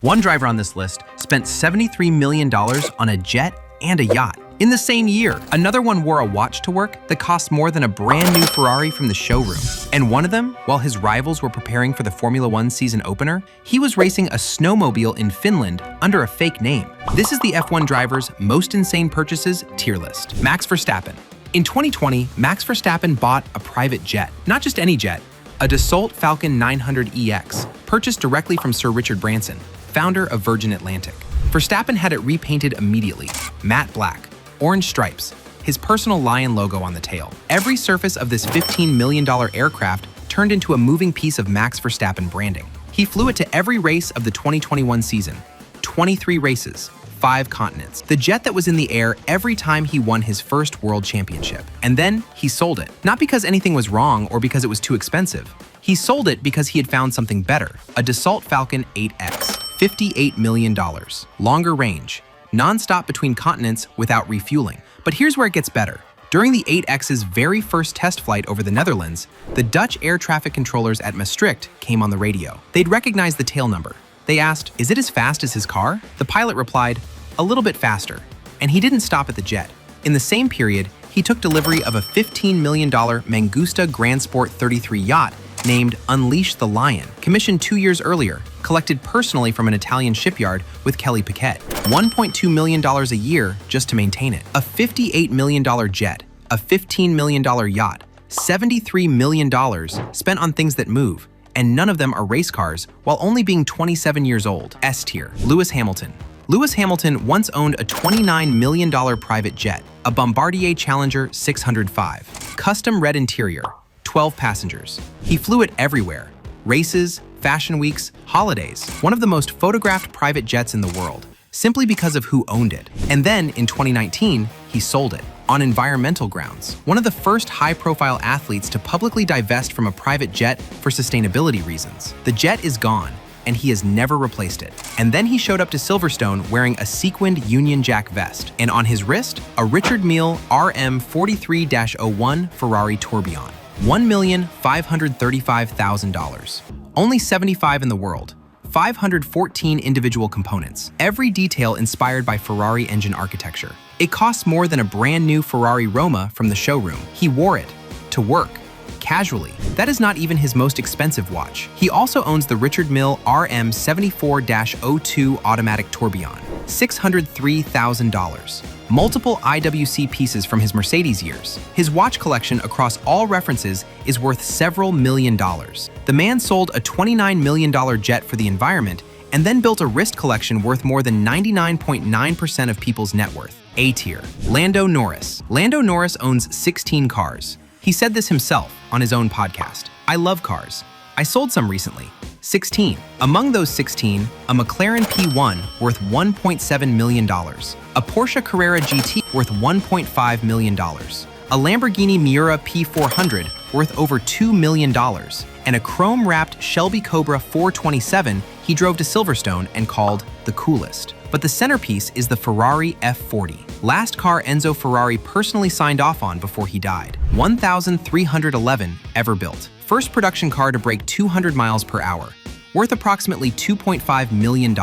One driver on this list spent $73 million on a jet and a yacht in the same year. Another one wore a watch to work that cost more than a brand new Ferrari from the showroom. And one of them, while his rivals were preparing for the Formula One season opener, he was racing a snowmobile in Finland under a fake name. This is the F1 driver's most insane purchases tier list. Max Verstappen. In 2020, Max Verstappen bought a private jet. Not just any jet, a Dassault Falcon 900EX, purchased directly from Sir Richard Branson, founder of Virgin Atlantic. Verstappen had it repainted immediately, matte black, orange stripes, his personal lion logo on the tail. Every surface of this $15 million aircraft turned into a moving piece of Max Verstappen branding. He flew it to every race of the 2021 season, 23 races, 5 continents. The jet that was in the air every time he won his first world championship. And then he sold it. Not because anything was wrong or because it was too expensive. He sold it because he had found something better, a Dassault Falcon 8X, $58 million. Longer range, non-stop between continents without refueling. But here's where it gets better. During the 8X's very first test flight over the Netherlands, the Dutch air traffic controllers at Maastricht came on the radio. They'd recognized the tail number. They asked, "Is it as fast as his car?" The pilot replied, "A little bit faster." And he didn't stop at the jet. In the same period, he took delivery of a $15 million Mangusta Grand Sport 33 yacht named Unleash the Lion, commissioned 2 years earlier, collected personally from an Italian shipyard with Kelly Piquet. $1.2 million a year just to maintain it. A $58 million jet, a $15 million yacht, $73 million spent on things that move, and none of them are race cars while only being 27 years old. S tier. Lewis Hamilton. Lewis Hamilton once owned a $29 million private jet, a Bombardier Challenger 605. Custom red interior, 12 passengers. He flew it everywhere. Races, fashion weeks, holidays. One of the most photographed private jets in the world, simply because of who owned it. And then, in 2019, he sold it, on environmental grounds. One of the first high-profile athletes to publicly divest from a private jet for sustainability reasons. The jet is gone, and he has never replaced it. And then he showed up to Silverstone wearing a sequined Union Jack vest, and on his wrist, a Richard Mille RM43-01 Ferrari Tourbillon. $1,535,000. Only 75 in the world. 514 individual components, every detail inspired by Ferrari engine architecture. It costs more than a brand new Ferrari Roma from the showroom. He wore it to work, casually. That is not even his most expensive watch. He also owns the Richard Mille RM74-02 automatic tourbillon, $603,000. Multiple IWC pieces from his Mercedes years. His watch collection across all references is worth several million dollars. The man sold a $29 million jet for the environment and then built a wrist collection worth more than 99.9% of people's net worth. A tier. Lando Norris. Lando Norris owns 16 cars. He said this himself on his own podcast. "I love cars. I sold some recently. 16. Among those 16, a McLaren P1 worth $1.7 million, a Porsche Carrera GT worth $1.5 million, a Lamborghini Miura P400 worth over $2 million, and a chrome-wrapped Shelby Cobra 427 he drove to Silverstone and called the coolest." But the centerpiece is the Ferrari F40, last car Enzo Ferrari personally signed off on before he died. 1,311 ever built. First production car to break 200 miles per hour, worth approximately $2.5 million.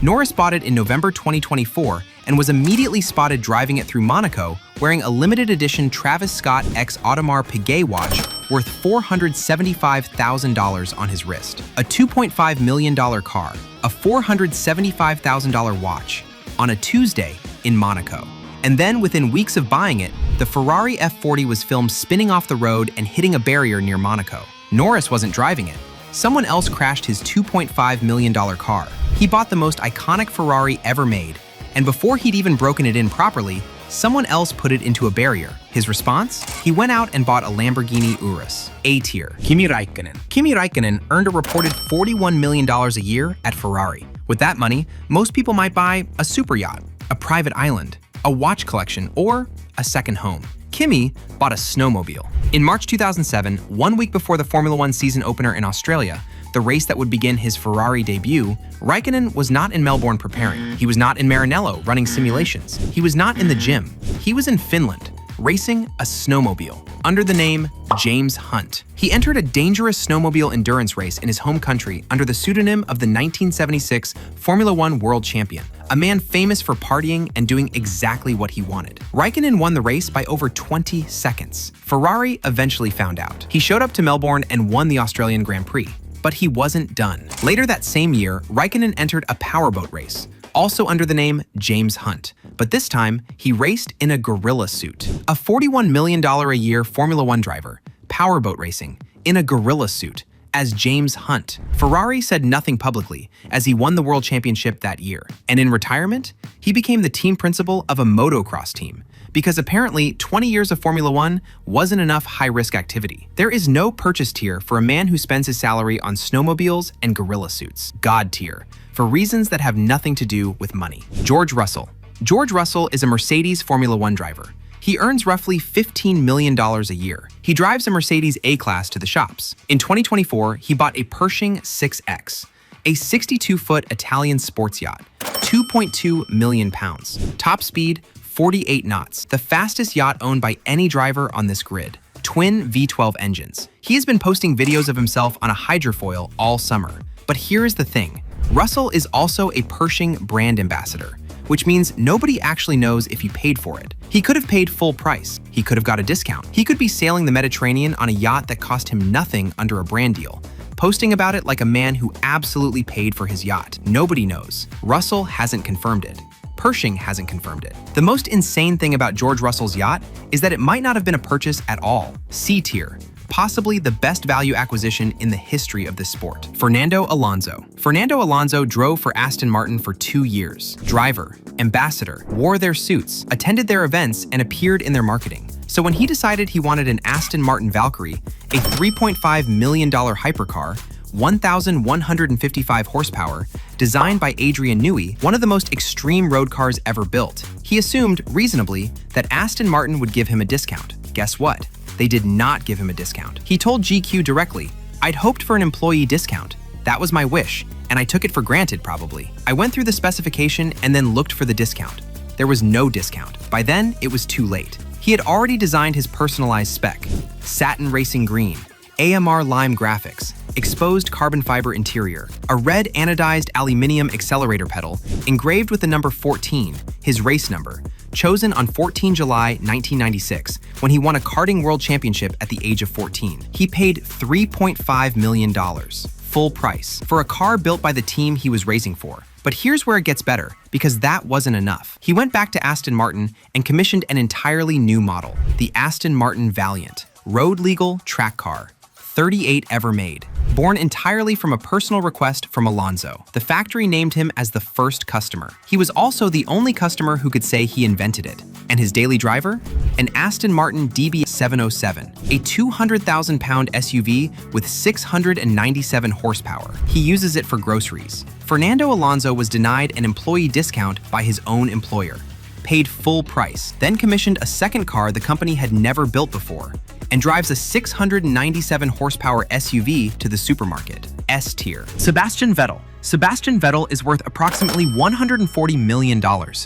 Norris bought it in November 2024 and was immediately spotted driving it through Monaco wearing a limited edition Travis Scott x Audemars Piguet watch worth $475,000 on his wrist. A $2.5 million car, a $475,000 watch, on a Tuesday in Monaco. And then within weeks of buying it, the Ferrari F40 was filmed spinning off the road and hitting a barrier near Monaco. Norris wasn't driving it. Someone else crashed his $2.5 million car. He bought the most iconic Ferrari ever made, and before he'd even broken it in properly, someone else put it into a barrier. His response? He went out and bought a Lamborghini Urus. A tier. Kimi Raikkonen. Kimi Raikkonen earned a reported $41 million a year at Ferrari. With that money, most people might buy a super yacht, a private island, a watch collection, or a second home. Kimi bought a snowmobile. In March 2007, 1 week before the Formula One season opener in Australia, the race that would begin his Ferrari debut, Raikkonen was not in Melbourne preparing. He was not in Maranello running simulations. He was not in the gym. He was in Finland, racing a snowmobile. under the name James Hunt. He entered a dangerous snowmobile endurance race in his home country under the pseudonym of the 1976 Formula One world champion, a man famous for partying and doing exactly what he wanted. Raikkonen won the race by over 20 seconds. Ferrari eventually found out. He showed up to Melbourne and won the Australian Grand Prix. But he wasn't done. Later that same year, Raikkonen entered a powerboat race, also under the name James Hunt, but this time he raced in a gorilla suit. A $41 million a year Formula One driver, powerboat racing, in a gorilla suit, as James Hunt. Ferrari said nothing publicly as he won the world championship that year, and in retirement, he became the team principal of a motocross team, because apparently 20 years of Formula One wasn't enough high-risk activity. There is no purchase tier for a man who spends his salary on snowmobiles and gorilla suits. God tier, for reasons that have nothing to do with money. George Russell. George Russell is a Mercedes Formula One driver. He earns roughly $15 million a year. He drives a Mercedes A-Class to the shops. In 2024, he bought a Pershing 6X, a 62-foot Italian sports yacht, 2.2 million pounds. Top speed, 48 knots, the fastest yacht owned by any driver on this grid. Twin V12 engines. He has been posting videos of himself on a hydrofoil all summer. But here is the thing. Russell is also a Pershing brand ambassador, which means nobody actually knows if he paid for it. He could have paid full price. He could have got a discount. He could be sailing the Mediterranean on a yacht that cost him nothing under a brand deal, posting about it like a man who absolutely paid for his yacht. Nobody knows. Russell hasn't confirmed it. Pershing hasn't confirmed it. The most insane thing about George Russell's yacht is that it might not have been a purchase at all. C tier, possibly the best value acquisition in the history of this sport. Fernando Alonso. Fernando Alonso drove for Aston Martin for 2 years. Driver, ambassador, wore their suits, attended their events, and appeared in their marketing. So when he decided he wanted an Aston Martin Valkyrie, a $3.5 million hypercar, 1,155 horsepower, designed by Adrian Newey, one of the most extreme road cars ever built, he assumed, reasonably, that Aston Martin would give him a discount. Guess what? They did not give him a discount. He told GQ directly, "I'd hoped for an employee discount. That was my wish, and I took it for granted probably. I went through the specification and then looked for the discount. There was no discount. By then, it was too late." He had already designed his personalized spec: satin racing green, AMR lime graphics, exposed carbon fiber interior, a red anodized aluminium accelerator pedal engraved with the number 14, his race number, chosen on 14 July 1996 when he won a karting world championship at the age of 14. He paid $3.5 million, full price, for a car built by the team he was racing for. But here's where it gets better, because that wasn't enough. He went back to Aston Martin and commissioned an entirely new model, the Aston Martin Valiant, road-legal track car, 38 ever made. Born entirely from a personal request from Alonso, the factory named him as the first customer. He was also the only customer who could say he invented it. And his daily driver? An Aston Martin DB707, a 200,000-pound SUV with 697 horsepower. He uses it for groceries. Fernando Alonso was denied an employee discount by his own employer, paid full price, then commissioned a second car the company had never built before, and drives a 697 horsepower SUV to the supermarket. S tier. Sebastian Vettel. Sebastian Vettel is worth approximately $140 million.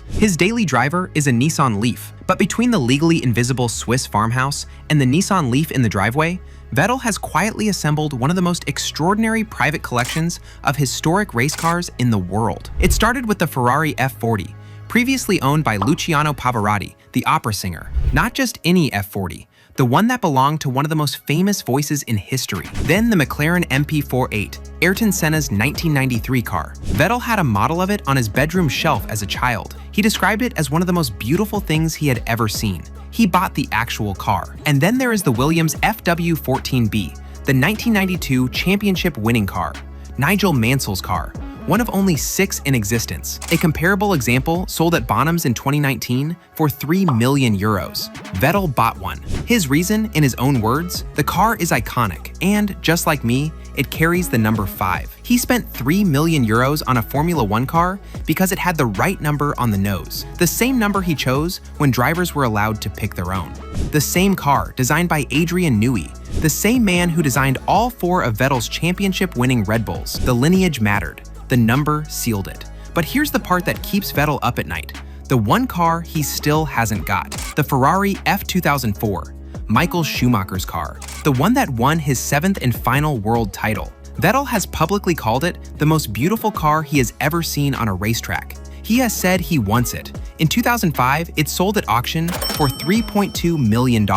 His daily driver is a Nissan Leaf, but between the legally invisible Swiss farmhouse and the Nissan Leaf in the driveway, Vettel has quietly assembled one of the most extraordinary private collections of historic race cars in the world. It started with the Ferrari F40, previously owned by Luciano Pavarotti, the opera singer. Not just any F40, the one that belonged to one of the most famous voices in history. Then the McLaren MP48, Ayrton Senna's 1993 car. Vettel had a model of it on his bedroom shelf as a child. He described it as one of the most beautiful things he had ever seen. He bought the actual car. And then there is the Williams FW14B, the 1992 championship winning car, Nigel Mansell's car, one of only 6 in existence. A comparable example sold at Bonhams in 2019 for €3 million. Vettel bought one. His reason, in his own words, the car is iconic, and just like me, it carries the number 5. He spent €3 million on a Formula One car because it had the right number on the nose, the same number he chose when drivers were allowed to pick their own. The same car, designed by Adrian Newey, the same man who designed all 4 of Vettel's championship-winning Red Bulls. The lineage mattered. The number sealed it. But here's the part that keeps Vettel up at night. The one car he still hasn't got. The Ferrari F2004. Michael Schumacher's car, the one that won his 7th and final world title. Vettel has publicly called it the most beautiful car he has ever seen on a racetrack. He has said he wants it. In 2005, it sold at auction for $3.2 million.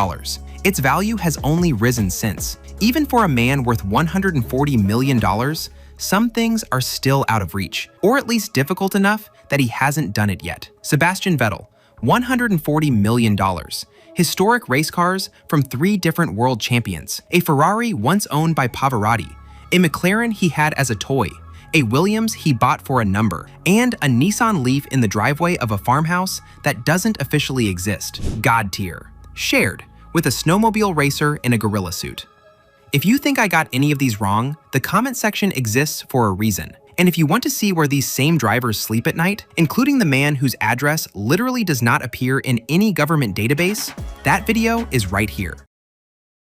Its value has only risen since. Even for a man worth $140 million, some things are still out of reach, or at least difficult enough that he hasn't done it yet. Sebastian Vettel, $140 million. Historic race cars from 3 different world champions. A Ferrari once owned by Pavarotti. A McLaren he had as a toy. A Williams he bought for a number. And a Nissan Leaf in the driveway of a farmhouse that doesn't officially exist. God tier. Shared, with a snowmobile racer in a gorilla suit. If you think I got any of these wrong, the comment section exists for a reason. And if you want to see where these same drivers sleep at night, including the man whose address literally does not appear in any government database, that video is right here.